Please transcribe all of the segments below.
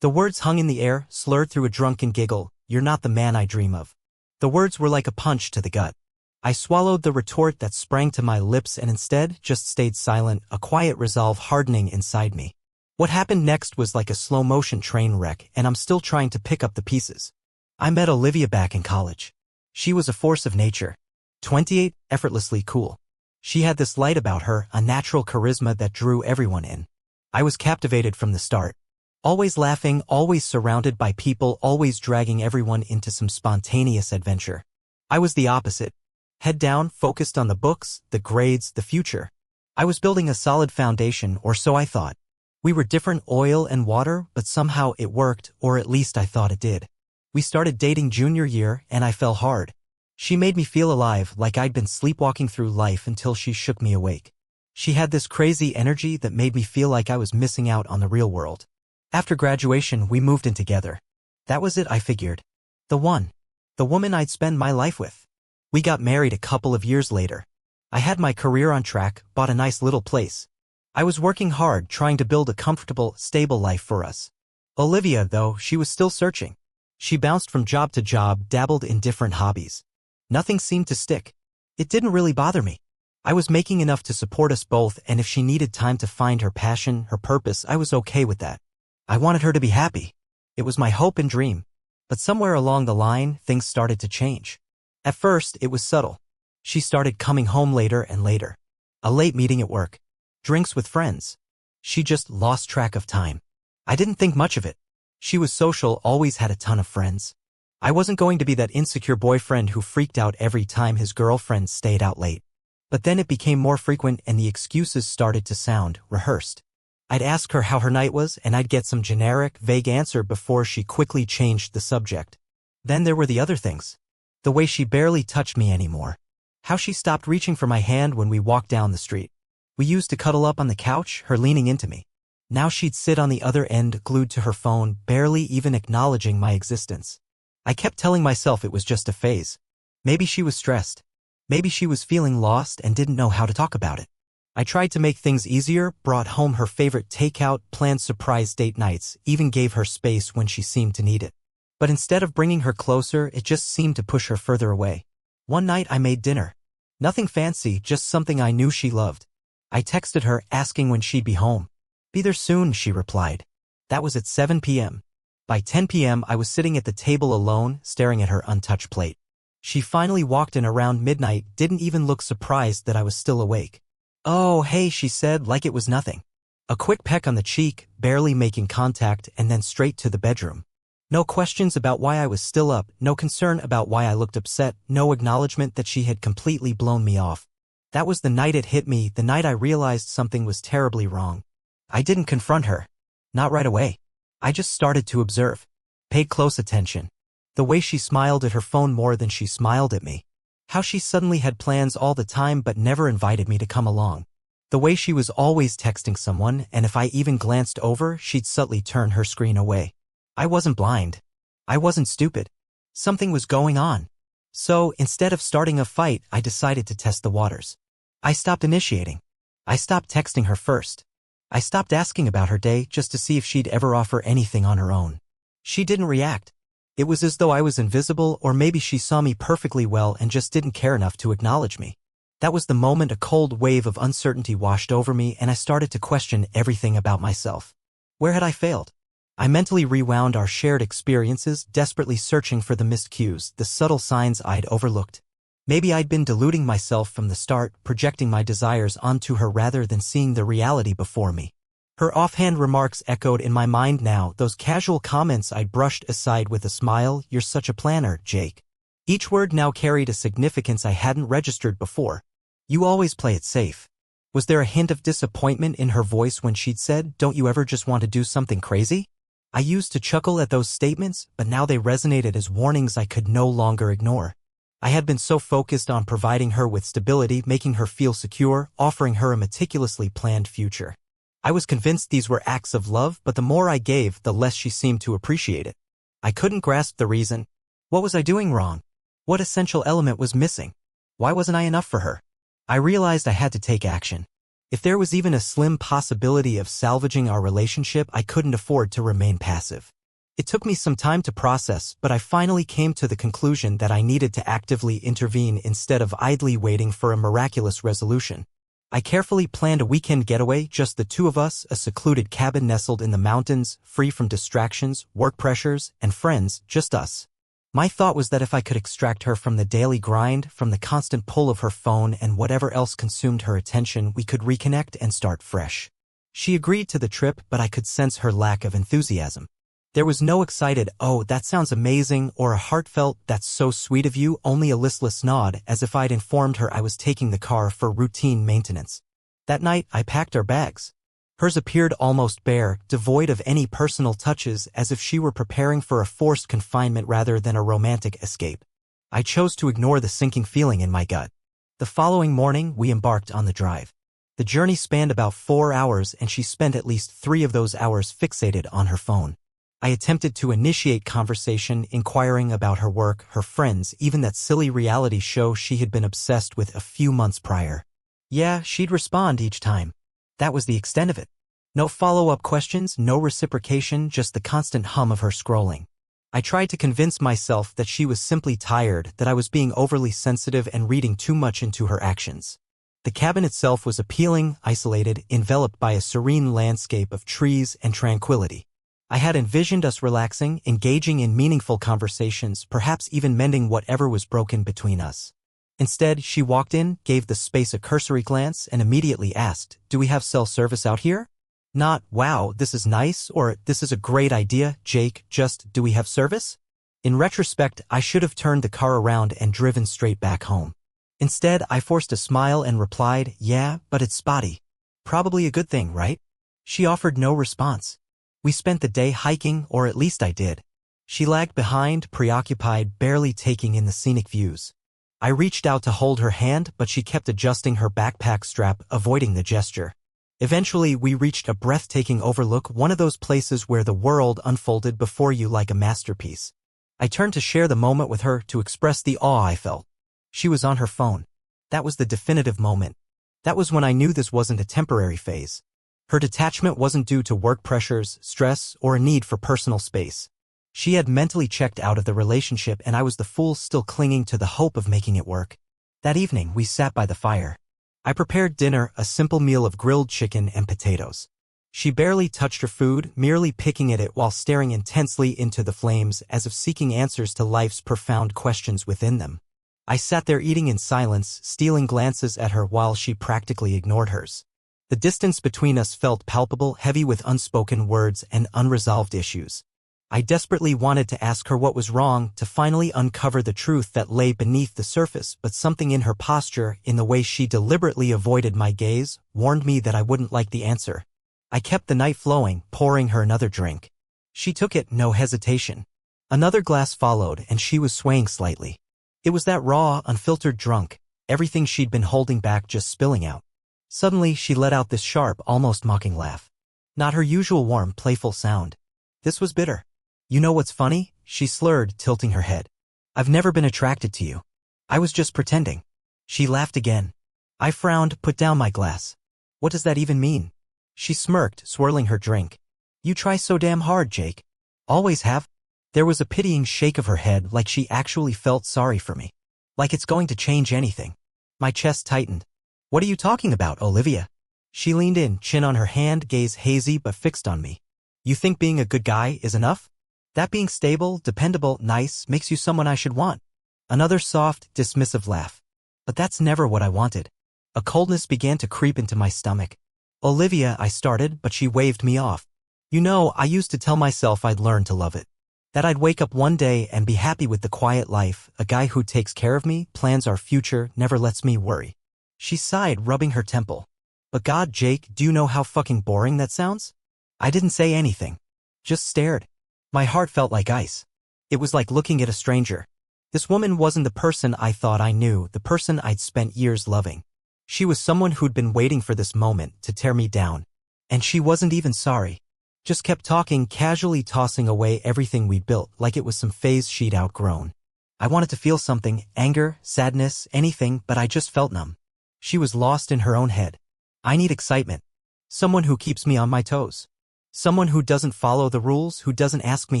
The words hung in the air, slurred through a drunken giggle. "You're not the man I dream of." The words were like a punch to the gut. I swallowed the retort that sprang to my lips and instead just stayed silent, a quiet resolve hardening inside me. What happened next was like a slow-motion train wreck, and I'm still trying to pick up the pieces. I met Olivia back in college. She was a force of nature. 28, effortlessly cool. She had this light about her, a natural charisma that drew everyone in. I was captivated from the start. Always laughing, always surrounded by people, always dragging everyone into some spontaneous adventure. I was the opposite. Head down, focused on the books, the grades, the future. I was building a solid foundation, or so I thought. We were different, oil and water, but somehow it worked, or at least I thought it did. We started dating junior year, and I fell hard. She made me feel alive, like I'd been sleepwalking through life until she shook me awake. She had this crazy energy that made me feel like I was missing out on the real world. After graduation, we moved in together. That was it, I figured. The one. The woman I'd spend my life with. We got married a couple of years later. I had my career on track, bought a nice little place. I was working hard, trying to build a comfortable, stable life for us. Olivia, though, she was still searching. She bounced from job to job, dabbled in different hobbies. Nothing seemed to stick. It didn't really bother me. I was making enough to support us both, and if she needed time to find her passion, her purpose, I was okay with that. I wanted her to be happy. It was my hope and dream. But somewhere along the line, things started to change. At first, it was subtle. She started coming home later and later. A late meeting at work. Drinks with friends. She just lost track of time. I didn't think much of it. She was social, always had a ton of friends. I wasn't going to be that insecure boyfriend who freaked out every time his girlfriend stayed out late. But then it became more frequent and the excuses started to sound rehearsed. I'd ask her how her night was, and I'd get some generic, vague answer before she quickly changed the subject. Then there were the other things. The way she barely touched me anymore. How she stopped reaching for my hand when we walked down the street. We used to cuddle up on the couch, her leaning into me. Now she'd sit on the other end, glued to her phone, barely even acknowledging my existence. I kept telling myself it was just a phase. Maybe she was stressed. Maybe she was feeling lost and didn't know how to talk about it. I tried to make things easier, brought home her favorite takeout, planned surprise date nights, even gave her space when she seemed to need it. But instead of bringing her closer, it just seemed to push her further away. One night I made dinner. Nothing fancy, just something I knew she loved. I texted her, asking when she'd be home. "Be there soon," she replied. That was at 7 p.m. By 10 p.m. I was sitting at the table alone, staring at her untouched plate. She finally walked in around midnight, didn't even look surprised that I was still awake. "Oh, hey," she said, like it was nothing. A quick peck on the cheek, barely making contact, and then straight to the bedroom. No questions about why I was still up, no concern about why I looked upset, no acknowledgement that she had completely blown me off. That was the night it hit me, the night I realized something was terribly wrong. I didn't confront her. Not right away. I just started to observe. Paid close attention. The way she smiled at her phone more than she smiled at me. How she suddenly had plans all the time but never invited me to come along. The way she was always texting someone, and if I even glanced over, she'd subtly turn her screen away. I wasn't blind. I wasn't stupid. Something was going on. So, instead of starting a fight, I decided to test the waters. I stopped initiating. I stopped texting her first. I stopped asking about her day just to see if she'd ever offer anything on her own. She didn't react. It was as though I was invisible, or maybe she saw me perfectly well and just didn't care enough to acknowledge me. That was the moment a cold wave of uncertainty washed over me and I started to question everything about myself. Where had I failed? I mentally rewound our shared experiences, desperately searching for the missed cues, the subtle signs I'd overlooked. Maybe I'd been deluding myself from the start, projecting my desires onto her rather than seeing the reality before me. Her offhand remarks echoed in my mind now, those casual comments I'd brushed aside with a smile. "You're such a planner, Jake." Each word now carried a significance I hadn't registered before. "You always play it safe." Was there a hint of disappointment in her voice when she'd said, "Don't you ever just want to do something crazy?" I used to chuckle at those statements, but now they resonated as warnings I could no longer ignore. I had been so focused on providing her with stability, making her feel secure, offering her a meticulously planned future. I was convinced these were acts of love, but the more I gave, the less she seemed to appreciate it. I couldn't grasp the reason. What was I doing wrong? What essential element was missing? Why wasn't I enough for her? I realized I had to take action. If there was even a slim possibility of salvaging our relationship, I couldn't afford to remain passive. It took me some time to process, but I finally came to the conclusion that I needed to actively intervene instead of idly waiting for a miraculous resolution. I carefully planned a weekend getaway, just the two of us, a secluded cabin nestled in the mountains, free from distractions, work pressures, and friends, just us. My thought was that if I could extract her from the daily grind, from the constant pull of her phone and whatever else consumed her attention, we could reconnect and start fresh. She agreed to the trip, but I could sense her lack of enthusiasm. There was no excited, "Oh, that sounds amazing," or a heartfelt, "That's so sweet of you," only a listless nod, as if I'd informed her I was taking the car for routine maintenance. That night, I packed our bags. Hers appeared almost bare, devoid of any personal touches, as if she were preparing for a forced confinement rather than a romantic escape. I chose to ignore the sinking feeling in my gut. The following morning, we embarked on the drive. The journey spanned about 4 hours, and she spent at least 3 of those hours fixated on her phone. I attempted to initiate conversation, inquiring about her work, her friends, even that silly reality show she had been obsessed with a few months prior. Yeah, she'd respond each time. That was the extent of it. No follow-up questions, no reciprocation, just the constant hum of her scrolling. I tried to convince myself that she was simply tired, that I was being overly sensitive and reading too much into her actions. The cabin itself was appealing, isolated, enveloped by a serene landscape of trees and tranquility. I had envisioned us relaxing, engaging in meaningful conversations, perhaps even mending whatever was broken between us. Instead, she walked in, gave the space a cursory glance, and immediately asked, "Do we have cell service out here?" Not, "Wow, this is nice," or "This is a great idea, Jake," just, "Do we have service?" In retrospect, I should have turned the car around and driven straight back home. Instead, I forced a smile and replied, "Yeah, but it's spotty." Probably a good thing, right? She offered no response. We spent the day hiking, or at least I did. She lagged behind, preoccupied, barely taking in the scenic views. I reached out to hold her hand, but she kept adjusting her backpack strap, avoiding the gesture. Eventually, we reached a breathtaking overlook, one of those places where the world unfolded before you like a masterpiece. I turned to share the moment with her, to express the awe I felt. She was on her phone. That was the definitive moment. That was when I knew this wasn't a temporary phase. Her detachment wasn't due to work pressures, stress, or a need for personal space. She had mentally checked out of the relationship, and I was the fool still clinging to the hope of making it work. That evening, we sat by the fire. I prepared dinner, a simple meal of grilled chicken and potatoes. She barely touched her food, merely picking at it while staring intensely into the flames, as if seeking answers to life's profound questions within them. I sat there eating in silence, stealing glances at her while she practically ignored hers. The distance between us felt palpable, heavy with unspoken words and unresolved issues. I desperately wanted to ask her what was wrong, to finally uncover the truth that lay beneath the surface, but something in her posture, in the way she deliberately avoided my gaze, warned me that I wouldn't like the answer. I kept the night flowing, pouring her another drink. She took it, no hesitation. Another glass followed, and she was swaying slightly. It was that raw, unfiltered drunk, everything she'd been holding back just spilling out. Suddenly, she let out this sharp, almost mocking laugh. Not her usual warm, playful sound. This was bitter. "You know what's funny?" she slurred, tilting her head. "I've never been attracted to you. I was just pretending." She laughed again. I frowned, put down my glass. "What does that even mean?" She smirked, swirling her drink. "You try so damn hard, Jake. Always have." There was a pitying shake of her head, like she actually felt sorry for me. Like it's going to change anything. My chest tightened. "What are you talking about, Olivia?" She leaned in, chin on her hand, gaze hazy but fixed on me. "You think being a good guy is enough? That being stable, dependable, nice, makes you someone I should want?" Another soft, dismissive laugh. "But that's never what I wanted." A coldness began to creep into my stomach. "Olivia," I started, but she waved me off. "You know, I used to tell myself I'd learn to love it. That I'd wake up one day and be happy with the quiet life, a guy who takes care of me, plans our future, never lets me worry." She sighed, rubbing her temple. "But God, Jake, do you know how fucking boring that sounds?" I didn't say anything. Just stared. My heart felt like ice. It was like looking at a stranger. This woman wasn't the person I thought I knew, the person I'd spent years loving. She was someone who'd been waiting for this moment to tear me down. And she wasn't even sorry. Just kept talking, casually tossing away everything we'd built, like it was some phase she'd outgrown. I wanted to feel something, anger, sadness, anything, but I just felt numb. She was lost in her own head. I need excitement. Someone who keeps me on my toes. Someone who doesn't follow the rules, who doesn't ask me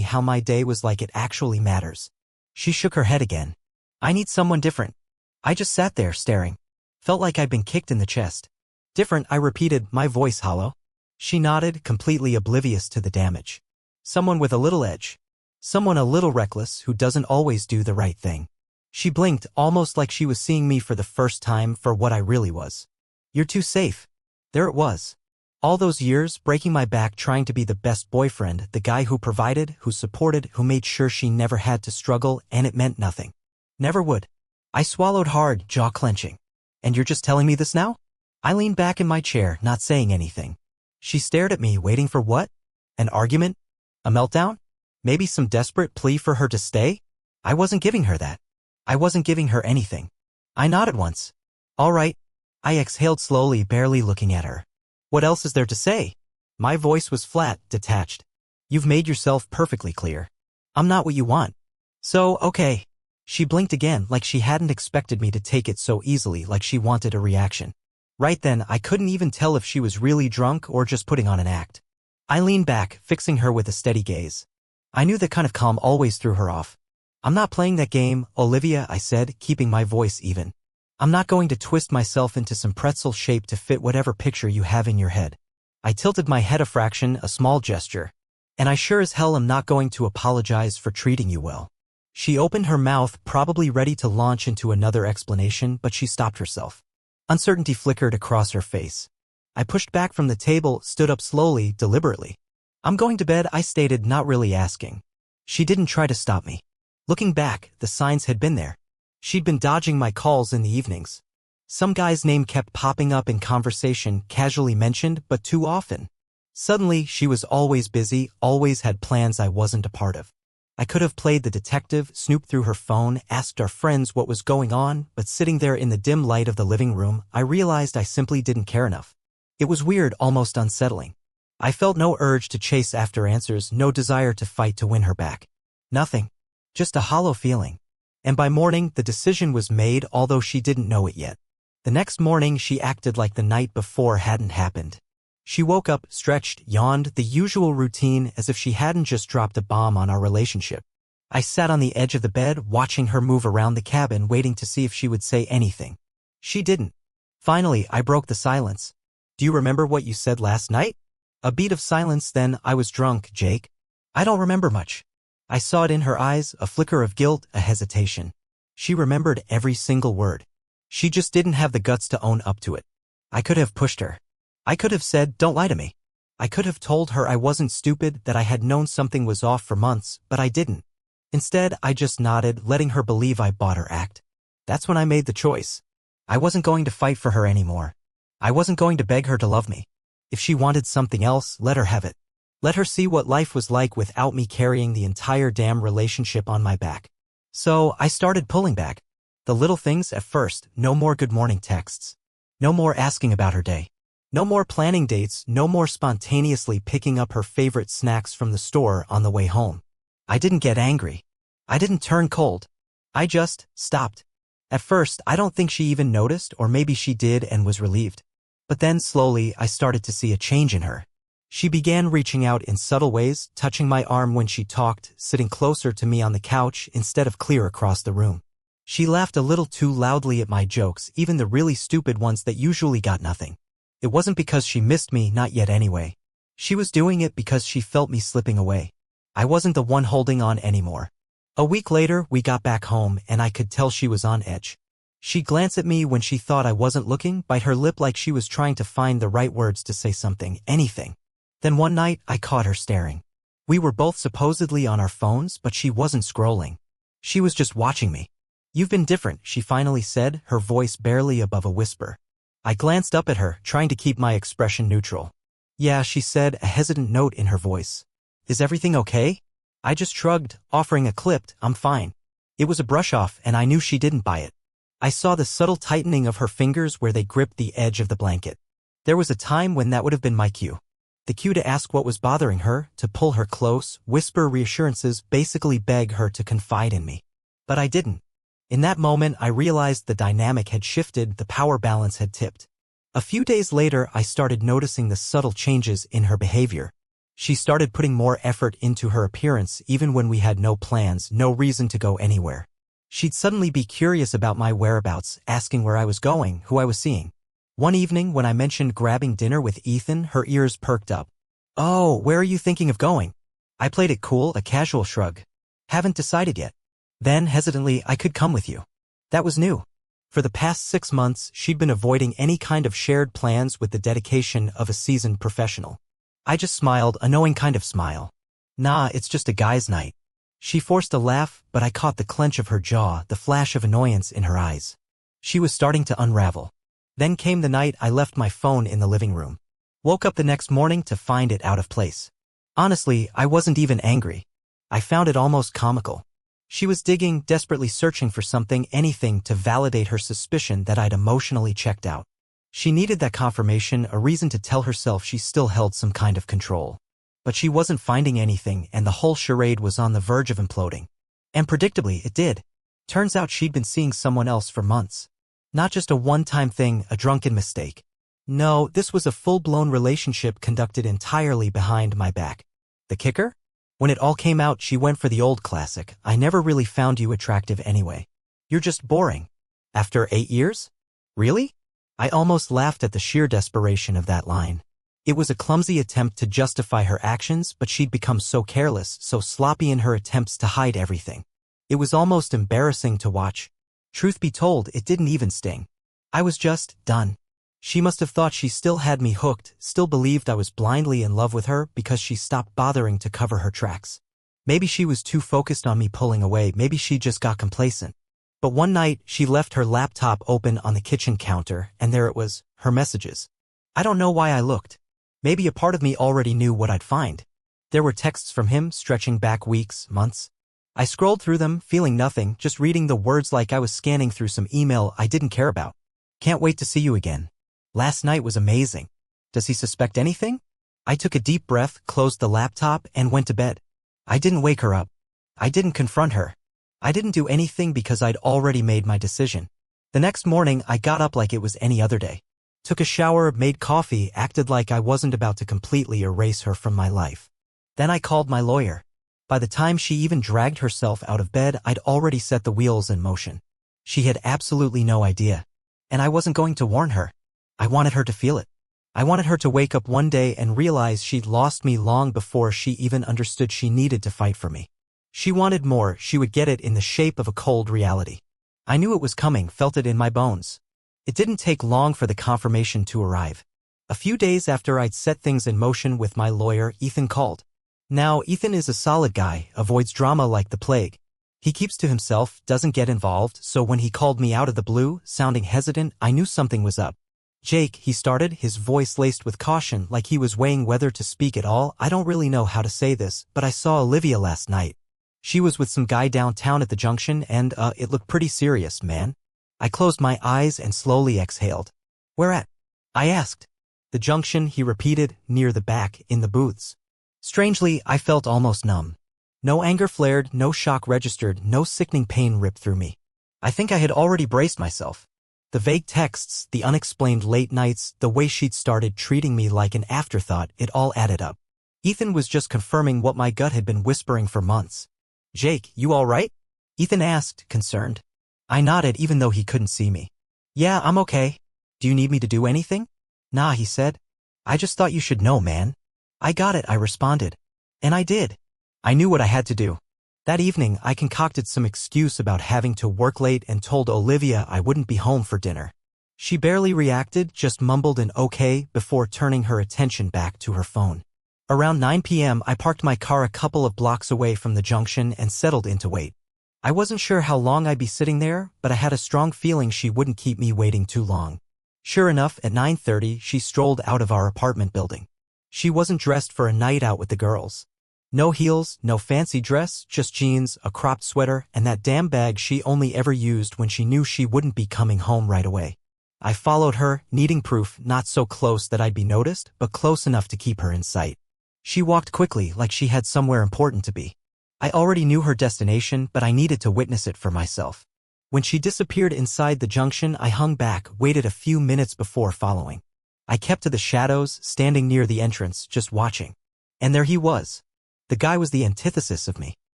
how my day was like it actually matters. She shook her head again. I need someone different. I just sat there staring. Felt like I'd been kicked in the chest. Different, I repeated, my voice hollow. She nodded, completely oblivious to the damage. Someone with a little edge. Someone a little reckless who doesn't always do the right thing. She blinked, almost like she was seeing me for the first time for what I really was. You're too safe. There it was. All those years, breaking my back trying to be the best boyfriend, the guy who provided, who supported, who made sure she never had to struggle, and it meant nothing. Never would. I swallowed hard, jaw clenching. And you're just telling me this now? I leaned back in my chair, not saying anything. She stared at me, waiting for what? An argument? A meltdown? Maybe some desperate plea for her to stay? I wasn't giving her that. I wasn't giving her anything. I nodded once. All right. I exhaled slowly, barely looking at her. What else is there to say? My voice was flat, detached. You've made yourself perfectly clear. I'm not what you want. So, okay. She blinked again, like she hadn't expected me to take it so easily, like she wanted a reaction. Right then, I couldn't even tell if she was really drunk or just putting on an act. I leaned back, fixing her with a steady gaze. I knew that kind of calm always threw her off. I'm not playing that game, Olivia, I said, keeping my voice even. I'm not going to twist myself into some pretzel shape to fit whatever picture you have in your head. I tilted my head a fraction, a small gesture. And I sure as hell am not going to apologize for treating you well. She opened her mouth, probably ready to launch into another explanation, but she stopped herself. Uncertainty flickered across her face. I pushed back from the table, stood up slowly, deliberately. I'm going to bed, I stated, not really asking. She didn't try to stop me. Looking back, the signs had been there. She'd been dodging my calls in the evenings. Some guy's name kept popping up in conversation, casually mentioned, but too often. Suddenly, she was always busy, always had plans I wasn't a part of. I could have played the detective, snooped through her phone, asked our friends what was going on, but sitting there in the dim light of the living room, I realized I simply didn't care enough. It was weird, almost unsettling. I felt no urge to chase after answers, no desire to fight to win her back. Nothing. Just a hollow feeling. And by morning, the decision was made, although she didn't know it yet. The next morning, she acted like the night before hadn't happened. She woke up, stretched, yawned, the usual routine, as if she hadn't just dropped a bomb on our relationship. I sat on the edge of the bed, watching her move around the cabin, waiting to see if she would say anything. She didn't. Finally, I broke the silence. Do you remember what you said last night? A beat of silence, then. I was drunk, Jake. I don't remember much. I saw it in her eyes, a flicker of guilt, a hesitation. She remembered every single word. She just didn't have the guts to own up to it. I could have pushed her. I could have said, don't lie to me. I could have told her I wasn't stupid, that I had known something was off for months, but I didn't. Instead, I just nodded, letting her believe I bought her act. That's when I made the choice. I wasn't going to fight for her anymore. I wasn't going to beg her to love me. If she wanted something else, let her have it. Let her see what life was like without me carrying the entire damn relationship on my back. So, I started pulling back. The little things at first, no more good morning texts. No more asking about her day. No more planning dates, no more spontaneously picking up her favorite snacks from the store on the way home. I didn't get angry. I didn't turn cold. I just stopped. At first, I don't think she even noticed, or maybe she did and was relieved. But then, slowly, I started to see a change in her. She began reaching out in subtle ways, touching my arm when she talked, sitting closer to me on the couch instead of clear across the room. She laughed a little too loudly at my jokes, even the really stupid ones that usually got nothing. It wasn't because she missed me, not yet anyway. She was doing it because she felt me slipping away. I wasn't the one holding on anymore. A week later, we got back home, and I could tell she was on edge. She'd glance at me when she thought I wasn't looking, bite her lip like she was trying to find the right words to say something, anything. Then one night, I caught her staring. We were both supposedly on our phones, but she wasn't scrolling. She was just watching me. You've been different, she finally said, her voice barely above a whisper. I glanced up at her, trying to keep my expression neutral. Yeah, she said, a hesitant note in her voice. Is everything okay? I just shrugged, offering a clipped, I'm fine. It was a brush-off, and I knew she didn't buy it. I saw the subtle tightening of her fingers where they gripped the edge of the blanket. There was a time when that would have been my cue. The cue to ask what was bothering her, to pull her close, whisper reassurances, basically beg her to confide in me. But I didn't. In that moment, I realized the dynamic had shifted, the power balance had tipped. A few days later, I started noticing the subtle changes in her behavior. She started putting more effort into her appearance even when we had no plans, no reason to go anywhere. She'd suddenly be curious about my whereabouts, asking where I was going, who I was seeing. One evening, when I mentioned grabbing dinner with Ethan, her ears perked up. "Oh, where are you thinking of going?" I played it cool, a casual shrug. "Haven't decided yet." Then, hesitantly, "I could come with you." That was new. For the past 6 months, she'd been avoiding any kind of shared plans with the dedication of a seasoned professional. I just smiled, a knowing kind of smile. "Nah, it's just a guy's night." She forced a laugh, but I caught the clench of her jaw, the flash of annoyance in her eyes. She was starting to unravel. Then came the night I left my phone in the living room. Woke up the next morning to find it out of place. Honestly, I wasn't even angry. I found it almost comical. She was digging, desperately searching for something, anything to validate her suspicion that I'd emotionally checked out. She needed that confirmation, a reason to tell herself she still held some kind of control. But she wasn't finding anything, and the whole charade was on the verge of imploding. And predictably, it did. Turns out she'd been seeing someone else for months. Not just a one-time thing, a drunken mistake. No, this was a full-blown relationship conducted entirely behind my back. The kicker? When it all came out, she went for the old classic, "I never really found you attractive anyway. You're just boring." After 8 years? Really? I almost laughed at the sheer desperation of that line. It was a clumsy attempt to justify her actions, but she'd become so careless, so sloppy in her attempts to hide everything. It was almost embarrassing to watch. Truth be told, it didn't even sting. I was just done. She must have thought she still had me hooked, still believed I was blindly in love with her because she stopped bothering to cover her tracks. Maybe she was too focused on me pulling away, maybe she just got complacent. But one night, she left her laptop open on the kitchen counter, and there it was, her messages. I don't know why I looked. Maybe a part of me already knew what I'd find. There were texts from him stretching back weeks, months. I scrolled through them, feeling nothing, just reading the words like I was scanning through some email I didn't care about. "Can't wait to see you again. Last night was amazing. Does he suspect anything?" I took a deep breath, closed the laptop, and went to bed. I didn't wake her up. I didn't confront her. I didn't do anything because I'd already made my decision. The next morning, I got up like it was any other day. Took a shower, made coffee, acted like I wasn't about to completely erase her from my life. Then I called my lawyer. By the time she even dragged herself out of bed, I'd already set the wheels in motion. She had absolutely no idea. And I wasn't going to warn her. I wanted her to feel it. I wanted her to wake up one day and realize she'd lost me long before she even understood she needed to fight for me. She wanted more, she would get it in the shape of a cold reality. I knew it was coming, felt it in my bones. It didn't take long for the confirmation to arrive. A few days after I'd set things in motion with my lawyer, Ethan called. Now, Ethan is a solid guy, avoids drama like the plague. He keeps to himself, doesn't get involved, so when he called me out of the blue, sounding hesitant, I knew something was up. "Jake," he started, his voice laced with caution, like he was weighing whether to speak at all. "I don't really know how to say this, but I saw Olivia last night. She was with some guy downtown at the junction and, it looked pretty serious, man." I closed my eyes and slowly exhaled. "Where at?" I asked. "The junction," he repeated, "near the back, in the booths." Strangely, I felt almost numb. No anger flared, no shock registered, no sickening pain ripped through me. I think I had already braced myself. The vague texts, the unexplained late nights, the way she'd started treating me like an afterthought, it all added up. Ethan was just confirming what my gut had been whispering for months. "Jake, you all right?" Ethan asked, concerned. I nodded even though he couldn't see me. "Yeah, I'm okay. Do you need me to do anything?" "Nah," he said. "I just thought you should know, man." "I got it," I responded. And I did. I knew what I had to do. That evening, I concocted some excuse about having to work late and told Olivia I wouldn't be home for dinner. She barely reacted, just mumbled an okay before turning her attention back to her phone. Around 9 p.m., I parked my car a couple of blocks away from the junction and settled in to wait. I wasn't sure how long I'd be sitting there, but I had a strong feeling she wouldn't keep me waiting too long. Sure enough, at 9:30, she strolled out of our apartment building. She wasn't dressed for a night out with the girls. No heels, no fancy dress, just jeans, a cropped sweater, and that damn bag she only ever used when she knew she wouldn't be coming home right away. I followed her, needing proof, not so close that I'd be noticed, but close enough to keep her in sight. She walked quickly, like she had somewhere important to be. I already knew her destination, but I needed to witness it for myself. When she disappeared inside the junction, I hung back, waited a few minutes before following. I kept to the shadows, standing near the entrance, just watching. And there he was. The guy was the antithesis of me.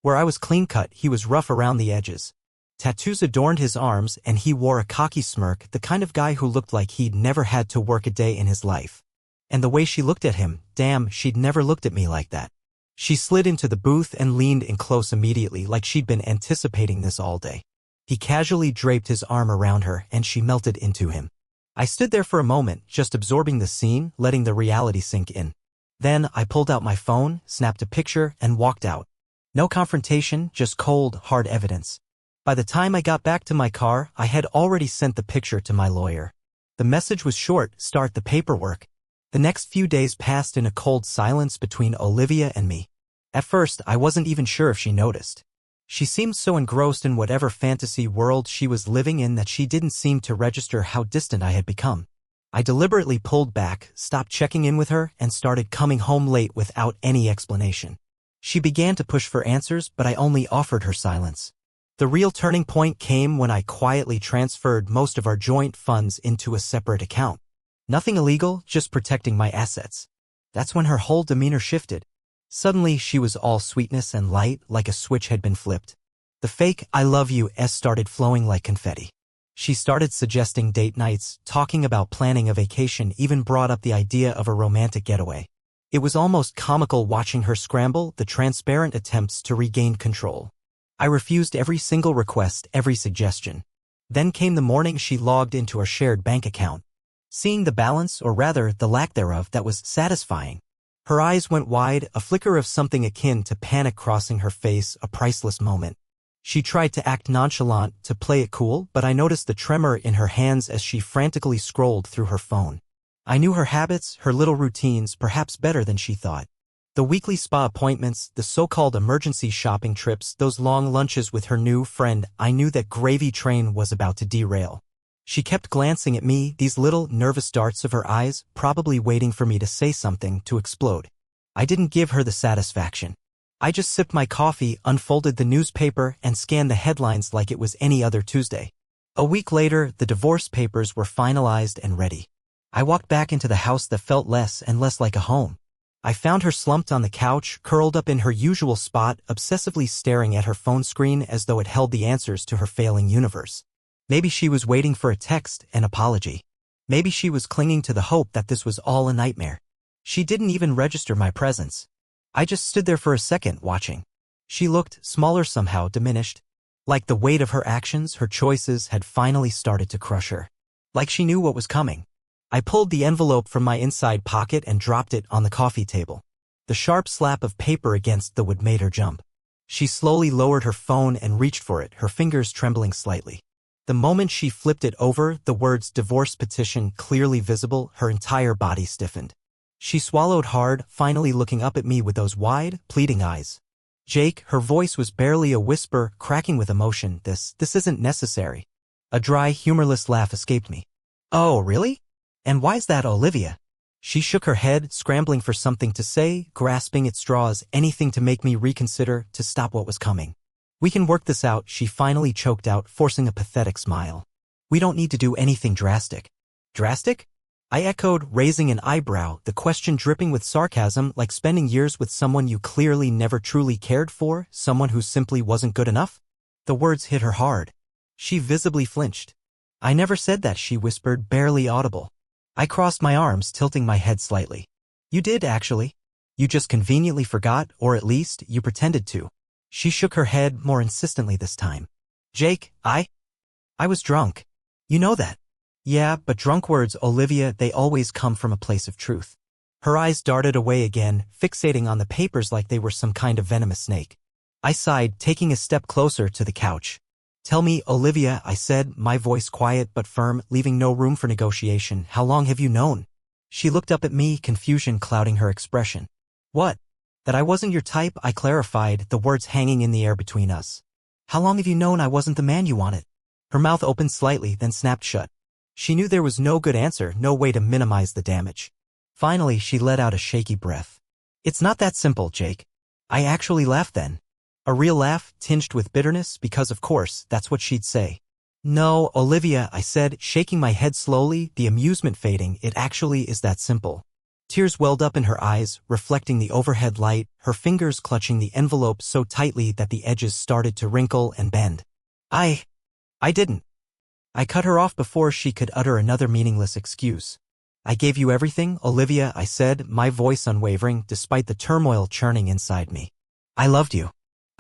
Where I was clean-cut, he was rough around the edges. Tattoos adorned his arms, and he wore a cocky smirk, the kind of guy who looked like he'd never had to work a day in his life. And the way she looked at him, damn, she'd never looked at me like that. She slid into the booth and leaned in close immediately, like she'd been anticipating this all day. He casually draped his arm around her, and she melted into him. I stood there for a moment, just absorbing the scene, letting the reality sink in. Then I pulled out my phone, snapped a picture, and walked out. No confrontation, just cold, hard evidence. By the time I got back to my car, I had already sent the picture to my lawyer. The message was short: start the paperwork. The next few days passed in a cold silence between Olivia and me. At first, I wasn't even sure if she noticed. She seemed so engrossed in whatever fantasy world she was living in that she didn't seem to register how distant I had become. I deliberately pulled back, stopped checking in with her, and started coming home late without any explanation. She began to push for answers, but I only offered her silence. The real turning point came when I quietly transferred most of our joint funds into a separate account. Nothing illegal, just protecting my assets. That's when her whole demeanor shifted. Suddenly, she was all sweetness and light, like a switch had been flipped. The fake "I love you" started flowing like confetti. She started suggesting date nights, talking about planning a vacation, even brought up the idea of a romantic getaway. It was almost comical watching her scramble, the transparent attempts to regain control. I refused every single request, every suggestion. Then came the morning she logged into our shared bank account. Seeing the balance, or rather, the lack thereof, that was satisfying. Her eyes went wide, a flicker of something akin to panic crossing her face, a priceless moment. She tried to act nonchalant, to play it cool, but I noticed the tremor in her hands as she frantically scrolled through her phone. I knew her habits, her little routines, perhaps better than she thought. The weekly spa appointments, the so-called emergency shopping trips, those long lunches with her new friend. I knew that gravy train was about to derail. She kept glancing at me, these little, nervous darts of her eyes, probably waiting for me to say something, to explode. I didn't give her the satisfaction. I just sipped my coffee, unfolded the newspaper, and scanned the headlines like it was any other Tuesday. A week later, the divorce papers were finalized and ready. I walked back into the house that felt less and less like a home. I found her slumped on the couch, curled up in her usual spot, obsessively staring at her phone screen as though it held the answers to her failing universe. Maybe she was waiting for a text, an apology. Maybe she was clinging to the hope that this was all a nightmare. She didn't even register my presence. I just stood there for a second, watching. She looked smaller, somehow diminished. Like the weight of her actions, her choices, had finally started to crush her. Like she knew what was coming. I pulled the envelope from my inside pocket and dropped it on the coffee table. The sharp slap of paper against the wood made her jump. She slowly lowered her phone and reached for it, her fingers trembling slightly. The moment she flipped it over, the words "divorce petition" clearly visible, her entire body stiffened. She swallowed hard, finally looking up at me with those wide, pleading eyes. "Jake," her voice was barely a whisper, cracking with emotion, this isn't necessary." A dry, humorless laugh escaped me. "Oh, really? And why's that, Olivia?" She shook her head, scrambling for something to say, grasping at straws, anything to make me reconsider, to stop what was coming. "We can work this out," she finally choked out, forcing a pathetic smile. "We don't need to do anything drastic." "Drastic?" I echoed, raising an eyebrow, the question dripping with sarcasm, like spending years with someone you clearly never truly cared for, someone who simply wasn't good enough. The words hit her hard. She visibly flinched. "I never said that," she whispered, barely audible. I crossed my arms, tilting my head slightly. "You did, actually. You just conveniently forgot, or at least, you pretended to." She shook her head, more insistently this time. "Jake, I was drunk. You know that." "Yeah, but drunk words, Olivia, they always come from a place of truth." Her eyes darted away again, fixating on the papers like they were some kind of venomous snake. I sighed, taking a step closer to the couch. "Tell me, Olivia," I said, my voice quiet but firm, leaving no room for negotiation. "How long have you known?" She looked up at me, confusion clouding her expression. "What? That I wasn't your type," I clarified, the words hanging in the air between us. "How long have you known I wasn't the man you wanted?" Her mouth opened slightly, then snapped shut. She knew there was no good answer, no way to minimize the damage. Finally, she let out a shaky breath. "It's not that simple, Jake." I actually laughed then. A real laugh, tinged with bitterness, because of course, that's what she'd say. No, Olivia, I said, shaking my head slowly, the amusement fading, it actually is that simple. Tears welled up in her eyes, reflecting the overhead light, her fingers clutching the envelope so tightly that the edges started to wrinkle and bend. I didn't. I cut her off before she could utter another meaningless excuse. I gave you everything, Olivia, I said, my voice unwavering despite the turmoil churning inside me. I loved you.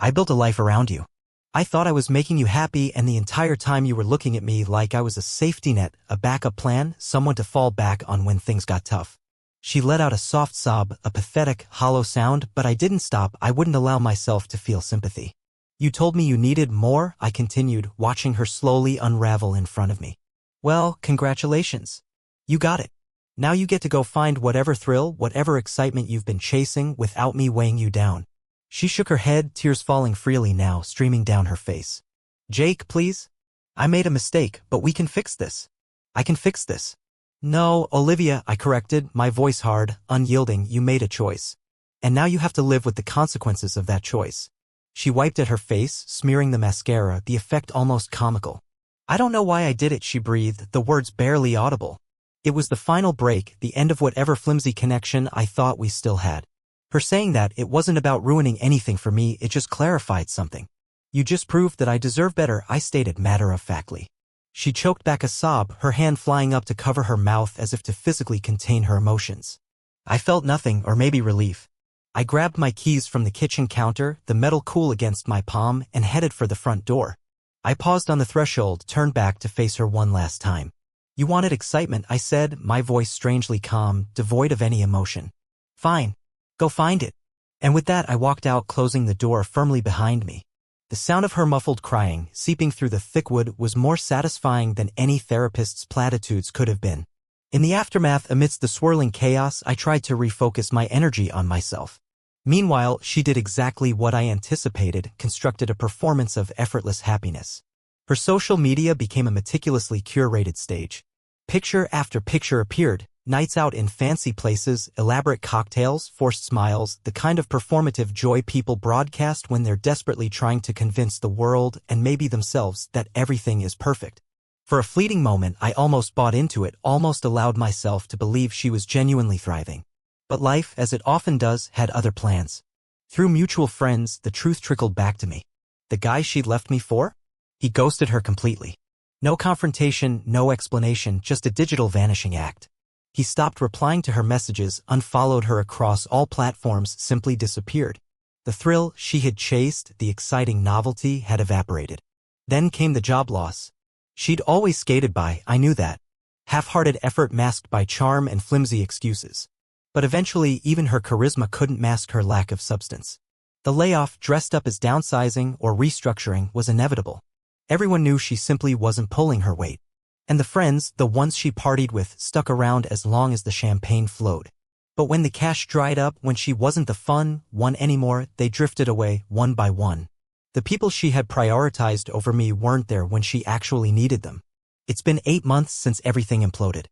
I built a life around you. I thought I was making you happy, and the entire time you were looking at me like I was a safety net, a backup plan, someone to fall back on when things got tough. She let out a soft sob, a pathetic, hollow sound, but I didn't stop. I wouldn't allow myself to feel sympathy. You told me you needed more, I continued, watching her slowly unravel in front of me. Well, congratulations. You got it. Now you get to go find whatever thrill, whatever excitement you've been chasing without me weighing you down. She shook her head, tears falling freely now, streaming down her face. Jake, please? I made a mistake, but we can fix this. I can fix this. No, Olivia, I corrected, my voice hard, unyielding. You made a choice. And now you have to live with the consequences of that choice. She wiped at her face, smearing the mascara, the effect almost comical. I don't know why I did it, she breathed, the words barely audible. It was the final break, the end of whatever flimsy connection I thought we still had. Her saying that, it wasn't about ruining anything for me, it just clarified something. You just proved that I deserve better, I stated matter-of-factly. She choked back a sob, her hand flying up to cover her mouth as if to physically contain her emotions. I felt nothing, or maybe relief. I grabbed my keys from the kitchen counter, the metal cool against my palm, and headed for the front door. I paused on the threshold, turned back to face her one last time. You wanted excitement, I said, my voice strangely calm, devoid of any emotion. Fine. Go find it. And with that I walked out, closing the door firmly behind me. The sound of her muffled crying, seeping through the thick wood, was more satisfying than any therapist's platitudes could have been. In the aftermath, amidst the swirling chaos, I tried to refocus my energy on myself. Meanwhile, she did exactly what I anticipated, constructed a performance of effortless happiness. Her social media became a meticulously curated stage. Picture after picture appeared, nights out in fancy places, elaborate cocktails, forced smiles, the kind of performative joy people broadcast when they're desperately trying to convince the world, and maybe themselves, that everything is perfect. For a fleeting moment, I almost bought into it, almost allowed myself to believe she was genuinely thriving. But life, as it often does, had other plans. Through mutual friends, the truth trickled back to me. The guy she'd left me for? He ghosted her completely. No confrontation, no explanation, just a digital vanishing act. He stopped replying to her messages, unfollowed her across all platforms, simply disappeared. The thrill she had chased, the exciting novelty, had evaporated. Then came the job loss. She'd always skated by, I knew that. Half-hearted effort masked by charm and flimsy excuses. But eventually, even her charisma couldn't mask her lack of substance. The layoff, dressed up as downsizing or restructuring, was inevitable. Everyone knew she simply wasn't pulling her weight. And the friends, the ones she partied with, stuck around as long as the champagne flowed. But when the cash dried up, when she wasn't the fun one anymore, they drifted away, one by one. The people she had prioritized over me weren't there when she actually needed them. It's been 8 months since everything imploded.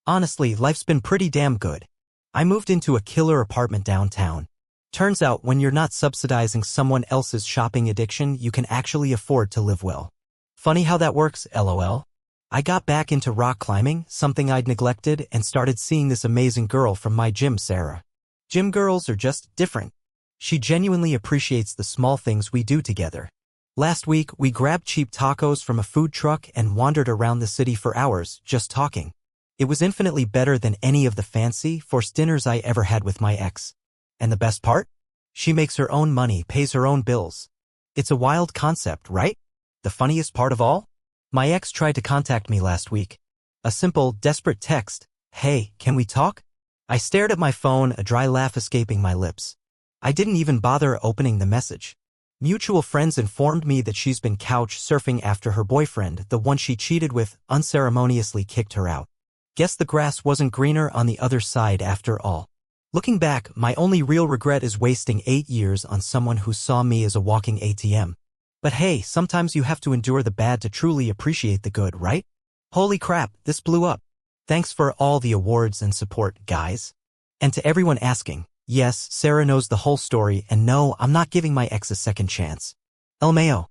Honestly, life's been pretty damn good. I moved into a killer apartment downtown. Turns out when you're not subsidizing someone else's shopping addiction, you can actually afford to live well. Funny how that works, lol. I got back into rock climbing, something I'd neglected, and started seeing this amazing girl from my gym, Sarah. Gym girls are just different. She genuinely appreciates the small things we do together. Last week, we grabbed cheap tacos from a food truck and wandered around the city for hours, just talking. It was infinitely better than any of the fancy, forced dinners I ever had with my ex. And the best part? She makes her own money, pays her own bills. It's a wild concept, right? The funniest part of all? My ex tried to contact me last week. A simple, desperate text, "Hey, can we talk?" I stared at my phone, a dry laugh escaping my lips. I didn't even bother opening the message. Mutual friends informed me that she's been couch surfing after her boyfriend, the one she cheated with, unceremoniously kicked her out. Guess the grass wasn't greener on the other side after all. Looking back, my only real regret is wasting 8 years on someone who saw me as a walking ATM. But hey, sometimes you have to endure the bad to truly appreciate the good, right? Holy crap, this blew up. Thanks for all the awards and support, guys. And to everyone asking, Yes, Sarah knows the whole story, and no, I'm not giving my ex a second chance. LMAO.